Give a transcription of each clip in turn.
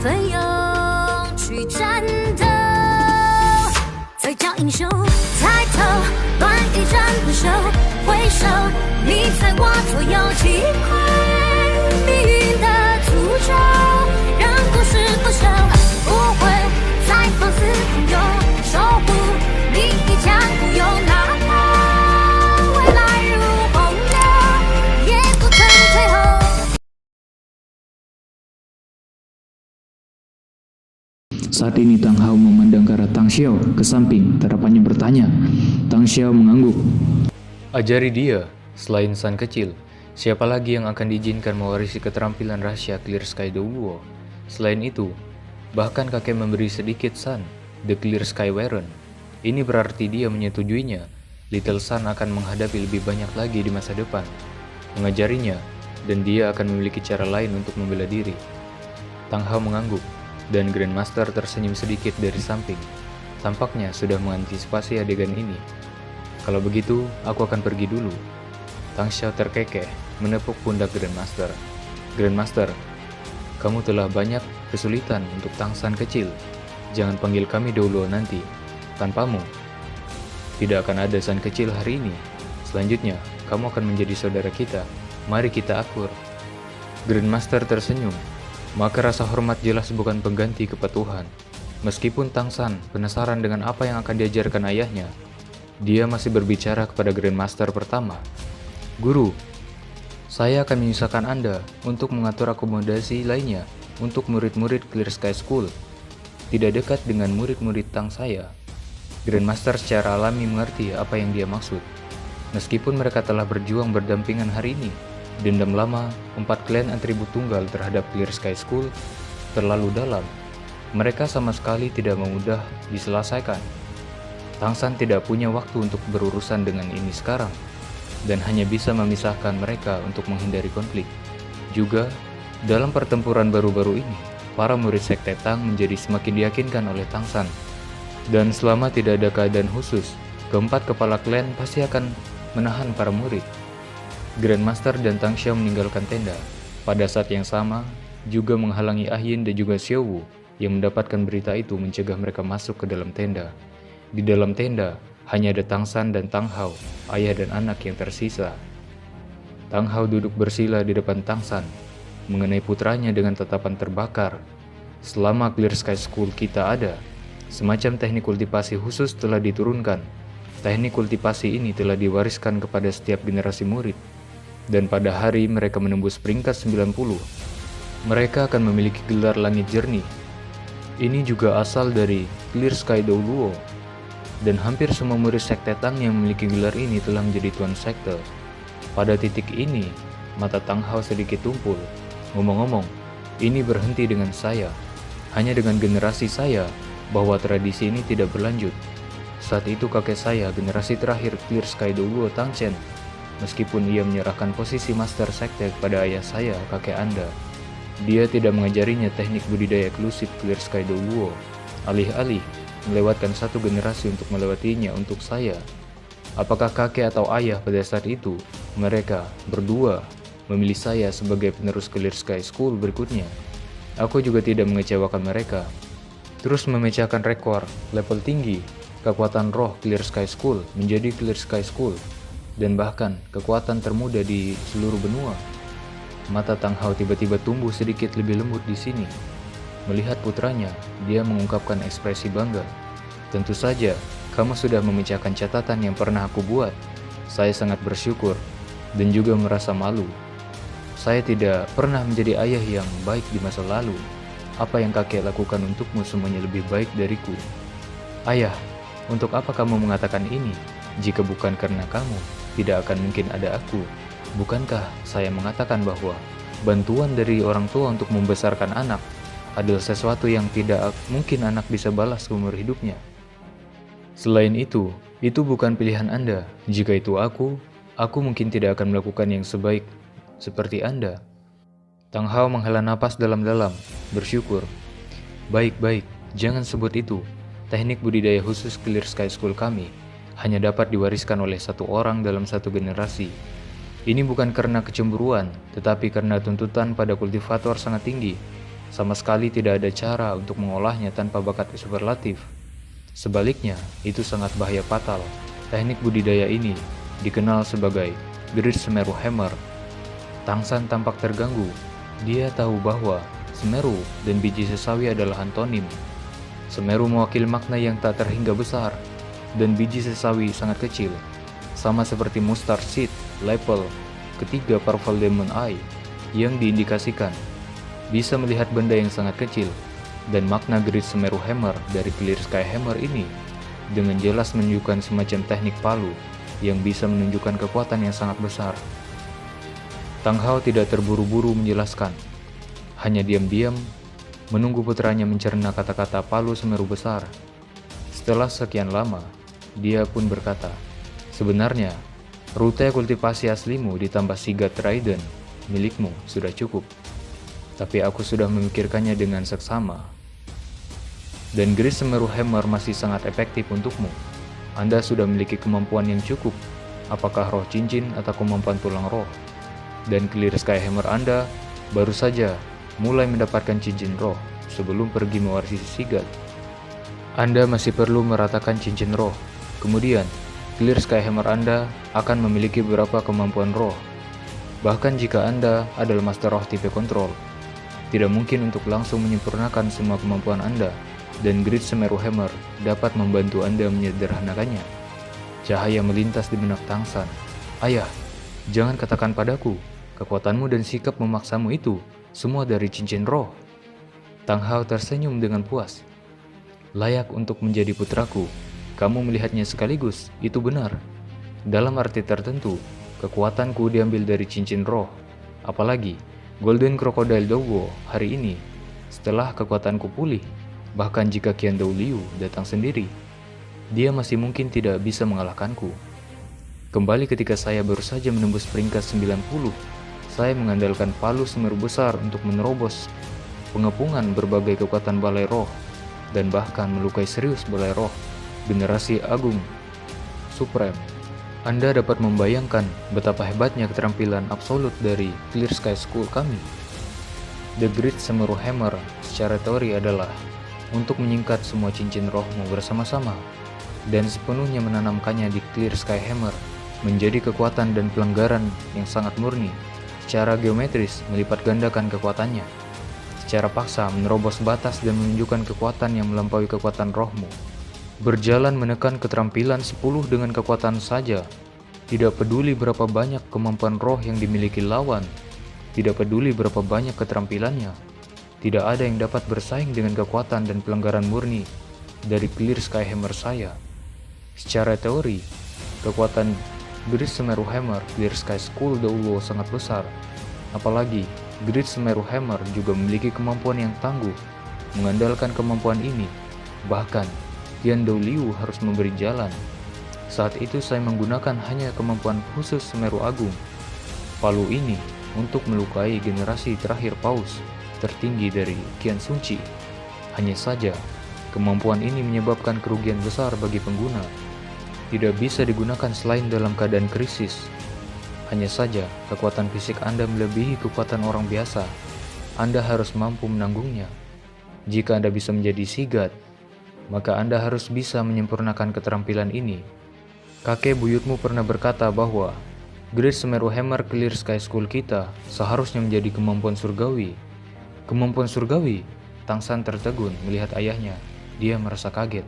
奋勇去战斗，再叫英雄抬头，乱一战不休，回首你在我左右，击溃命运的诅咒，让故事不朽，不会再放肆朋友，守护你一腔孤勇，哪怕未来如洪流，也不曾退后。Saat ini Tang Hao memandang ke arah Tang Xiao ke samping, terapannya bertanya. Tang Xiao mengangguk. Ajari dia, selain Sun kecil, siapa lagi yang akan diizinkan mewarisi keterampilan rahasia Clear Sky Douguo? Selain itu, bahkan kakek memberi sedikit Sun, The Clear Sky Warren. Ini berarti dia menyetujuinya. Little Sun akan menghadapi lebih banyak lagi di masa depan, mengajarinya, dan dia akan memiliki cara lain untuk membela diri. Tang Hao mengangguk, dan Grandmaster tersenyum sedikit dari samping. Tampaknya sudah mengantisipasi adegan ini. Kalau begitu, aku akan pergi dulu. Tang Xiao terkekeh, menepuk pundak Grandmaster. Grandmaster, kamu telah banyak kesulitan untuk Tang San kecil. Jangan panggil kami dulu nanti. Tanpamu, tidak akan ada San kecil hari ini. Selanjutnya, kamu akan menjadi saudara kita. Mari kita akur. Grandmaster tersenyum. Maka rasa hormat jelas bukan pengganti kepatuhan. Meskipun Tang San penasaran dengan apa yang akan diajarkan ayahnya, dia masih berbicara kepada Grandmaster pertama. Guru, saya akan menyusahkan Anda untuk mengatur akomodasi lainnya untuk murid-murid Clear Sky School. Tidak dekat dengan murid-murid Tang saya. Grandmaster secara alami mengerti apa yang dia maksud. Meskipun mereka telah berjuang berdampingan hari ini, dendam lama 4 klan atribut tunggal terhadap Clear Sky School terlalu dalam. Mereka sama sekali tidak mudah diselesaikan. Tang San tidak punya waktu untuk berurusan dengan ini sekarang, dan hanya bisa memisahkan mereka untuk menghindari konflik. Juga, dalam pertempuran baru-baru ini, para murid Sekte Tang menjadi semakin diyakinkan oleh Tang San. Dan selama tidak ada keadaan khusus, keempat kepala klan pasti akan menahan para murid. Grandmaster dan Tang Xiao meninggalkan tenda. Pada saat yang sama, juga menghalangi Ah Yin dan juga Xiao Wu yang mendapatkan berita itu mencegah mereka masuk ke dalam tenda. Di dalam tenda, hanya ada Tang San dan Tang Hao, ayah dan anak yang tersisa. Tang Hao duduk bersila di depan Tang San, mengenai putranya dengan tatapan terbakar. Selama Clear Sky School kita ada, semacam teknik kultivasi khusus telah diturunkan. Teknik kultivasi ini telah diwariskan kepada setiap generasi murid. Dan pada hari mereka menembus peringkat 90, mereka akan memiliki gelar langit jernih. Ini juga asal dari Clear Sky Douguo. Dan hampir semua murid Sekte Tang yang memiliki gelar ini telah menjadi tuan sekte. Pada titik ini, mata Tang Hao sedikit tumpul. Ngomong-ngomong, ini berhenti dengan saya. Hanya dengan generasi saya, bahwa tradisi ini tidak berlanjut. Saat itu kakek saya, generasi terakhir Clear Sky Douguo Tang Chen. Meskipun ia menyerahkan posisi Master Sekte kepada ayah saya, kakek Anda, dia tidak mengajarinya teknik budidaya eksklusif Clear Sky Douguo. Alih-alih melewatkan satu generasi untuk melewatinya untuk saya. Apakah kakek atau ayah pada saat itu, mereka berdua memilih saya sebagai penerus Clear Sky School berikutnya? Aku juga tidak mengecewakan mereka. Terus memecahkan rekor level tinggi, kekuatan roh Clear Sky School menjadi Clear Sky School, dan bahkan kekuatan termuda di seluruh benua. Mata Tang Hao tiba-tiba tumbuh sedikit lebih lembut di sini. Melihat putranya, dia mengungkapkan ekspresi bangga. Tentu saja, kamu sudah memecahkan catatan yang pernah aku buat. Saya sangat bersyukur dan juga merasa malu. Saya tidak pernah menjadi ayah yang baik di masa lalu. Apa yang kakek lakukan untukmu semuanya lebih baik dariku. Ayah, untuk apa kamu mengatakan ini? Jika bukan karena kamu, tidak akan mungkin ada aku. Bukankah saya mengatakan bahwa bantuan dari orang tua untuk membesarkan anak adalah sesuatu yang tidak mungkin anak bisa balas seumur hidupnya? Selain itu bukan pilihan Anda. Jika itu aku mungkin tidak akan melakukan yang sebaik seperti Anda. Tang Hao menghela napas dalam-dalam, bersyukur. Baik-baik, jangan sebut itu. Teknik budidaya khusus Clear Sky School kami hanya dapat diwariskan oleh satu orang dalam satu generasi. Ini bukan karena kecemburuan, tetapi karena tuntutan pada kultivator sangat tinggi. Sama sekali tidak ada cara untuk mengolahnya tanpa bakat superlatif. Sebaliknya, itu sangat bahaya fatal. Teknik budidaya ini dikenal sebagai Great Semeru Hammer. Tangsan tampak terganggu. Dia tahu bahwa Semeru dan biji sesawi adalah antonim. Semeru mewakili makna yang tak terhingga besar, dan biji sesawi sangat kecil, sama seperti mustard seed, lepel, ketiga Powerful Demon Eye, yang diindikasikan bisa melihat benda yang sangat kecil. Dan makna Great Semeru Hammer dari Clear Sky Hammer ini dengan jelas menunjukkan semacam teknik palu yang bisa menunjukkan kekuatan yang sangat besar. Tang Hao tidak terburu-buru menjelaskan, hanya diam-diam menunggu putranya mencerna kata-kata palu Semeru besar. Setelah sekian lama, dia pun berkata, "Sebenarnya, rute kultivasi aslimu ditambah Sigat Raiden milikmu sudah cukup. Tapi aku sudah memikirkannya dengan seksama. Dan Great Semeru Hammer masih sangat efektif untukmu. Anda sudah memiliki kemampuan yang cukup, apakah roh cincin atau kemampuan tulang roh. Dan Clear Sky Hammer Anda baru saja mulai mendapatkan cincin roh sebelum pergi mewarisi Sigat. Anda masih perlu meratakan cincin roh. Kemudian, Clear Sky Hammer Anda akan memiliki beberapa kemampuan roh. Bahkan jika Anda adalah Master Roh tipe kontrol, tidak mungkin untuk langsung menyempurnakan semua kemampuan Anda, dan Great Semeru Hammer dapat membantu Anda menyederhanakannya." Cahaya melintas di benak Tangsan. "Ayah, jangan katakan padaku, kekuatanmu dan sikap memaksamu itu semua dari cincin roh." Tang Hao tersenyum dengan puas. "Layak untuk menjadi putraku. Kamu melihatnya sekaligus, itu benar. Dalam arti tertentu, kekuatanku diambil dari cincin roh. Apalagi Golden Crocodile Douwo hari ini, setelah kekuatanku pulih, bahkan jika Qian Dou Liu datang sendiri, dia masih mungkin tidak bisa mengalahkanku. Kembali ketika saya baru saja menembus peringkat 90, saya mengandalkan palu Semeru besar untuk menerobos pengepungan berbagai kekuatan balai roh, dan bahkan melukai serius balai roh generasi agung Supreme. Anda dapat membayangkan betapa hebatnya keterampilan absolut dari Clear Sky School kami. The Great Semeru Hammer secara teori adalah untuk menyingkat semua cincin rohmu bersama-sama dan sepenuhnya menanamkannya di Clear Sky Hammer menjadi kekuatan dan pelanggaran yang sangat murni. Secara geometris melipat gandakan kekuatannya, secara paksa menerobos batas dan menunjukkan kekuatan yang melampaui kekuatan rohmu. Berjalan menekan keterampilan 10 dengan kekuatan saja. Tidak peduli berapa banyak kemampuan roh yang dimiliki lawan. Tidak peduli berapa banyak keterampilannya. Tidak ada yang dapat bersaing dengan kekuatan dan pelanggaran murni dari Clear Sky Hammer saya. Secara teori, kekuatan Great Semeru Hammer Clear Sky School Douwo sangat besar. Apalagi, Great Semeru Hammer juga memiliki kemampuan yang tangguh. Mengandalkan kemampuan ini, bahkan Qian Dou Liu harus memberi jalan. Saat itu saya menggunakan hanya kemampuan khusus Semeru Agung, palu ini, untuk melukai generasi terakhir paus tertinggi dari Qian Sunci. Hanya saja, kemampuan ini menyebabkan kerugian besar bagi pengguna. Tidak bisa digunakan selain dalam keadaan krisis. Hanya saja, kekuatan fisik Anda melebihi kekuatan orang biasa. Anda harus mampu menanggungnya. Jika Anda bisa menjadi Sigat, maka Anda harus bisa menyempurnakan keterampilan ini. Kakek buyutmu pernah berkata bahwa Great Semeru Hammer Clear Sky School kita seharusnya menjadi kemampuan surgawi. Kemampuan surgawi? Tangsan tertegun melihat ayahnya. Dia merasa kaget.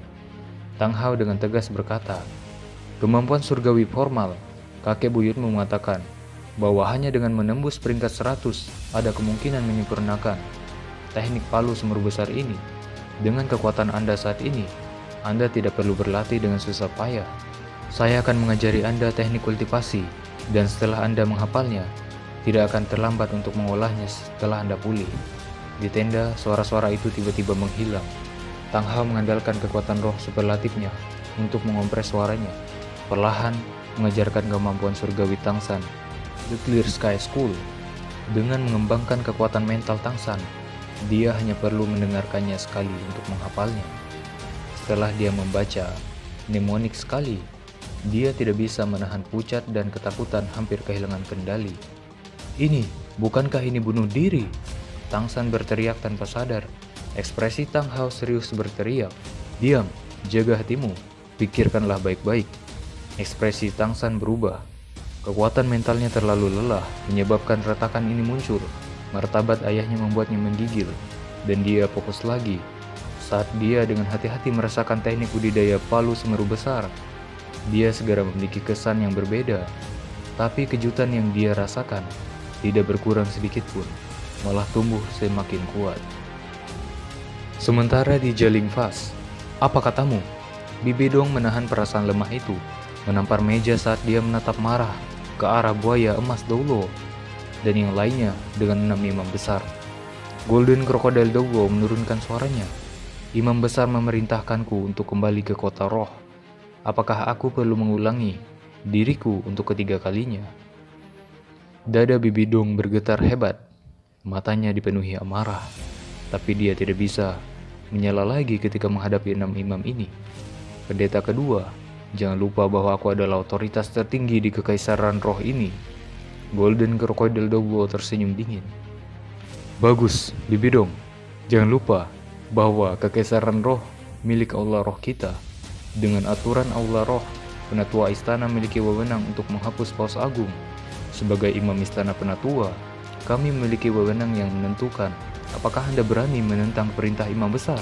Tang Hao dengan tegas berkata, "Kemampuan surgawi formal." Kakek buyutmu mengatakan bahwa hanya dengan menembus peringkat 100 ada kemungkinan menyempurnakan teknik palu Semeru besar ini. Dengan kekuatan Anda saat ini, Anda tidak perlu berlatih dengan susah payah. Saya akan mengajari Anda teknik kultivasi, dan setelah Anda menghafalnya, tidak akan terlambat untuk mengolahnya setelah Anda pulih. Di tenda, suara-suara itu tiba-tiba menghilang. Tang Hao mengandalkan kekuatan roh superlatifnya untuk mengompres suaranya, perlahan mengajarkan kemampuan surgawi Tangsan, The Clear Sky School. Dengan mengembangkan kekuatan mental Tangsan, dia hanya perlu mendengarkannya sekali untuk menghafalnya. Setelah dia membaca mnemonik sekali, dia tidak bisa menahan pucat dan ketakutan hampir kehilangan kendali. Bukankah ini bunuh diri? Tang San berteriak tanpa sadar. Ekspresi Tang Hao serius berteriak, "Diam, jaga hatimu, pikirkanlah baik-baik." Ekspresi Tang San berubah. Kekuatan mentalnya terlalu lelah menyebabkan retakan ini muncul. Martabat ayahnya membuatnya menggigil, dan dia fokus lagi saat dia dengan hati-hati merasakan teknik budidaya palu semeru besar. Dia segera memiliki kesan yang berbeda, tapi kejutan yang dia rasakan tidak berkurang sedikit pun, malah tumbuh semakin kuat. Sementara di Jaling Fast, "Apa katamu?" Bibi Dong menahan perasaan lemah itu, menampar meja saat dia menatap marah ke arah buaya emas Doulo dan yang lainnya dengan 6 imam besar. Golden Crocodile Doulo menurunkan suaranya. "Imam besar memerintahkanku untuk kembali ke kota roh. Apakah aku perlu mengulangi diriku untuk ketiga kalinya?" Dada Bibi Dong bergetar hebat. Matanya dipenuhi amarah. Tapi dia tidak bisa menyala lagi ketika menghadapi 6 imam ini. "Pendeta kedua, jangan lupa bahwa aku adalah otoritas tertinggi di kekaisaran roh ini." Golden Crocodile Doulo tersenyum dingin. "Bagus, Bibi Dong. Jangan lupa bahwa kekaisaran roh milik Allah roh kita. Dengan aturan Allah roh, penatua istana memiliki wewenang untuk menghapus paus agung. Sebagai imam istana penatua, kami memiliki wewenang yang menentukan apakah Anda berani menentang perintah imam besar."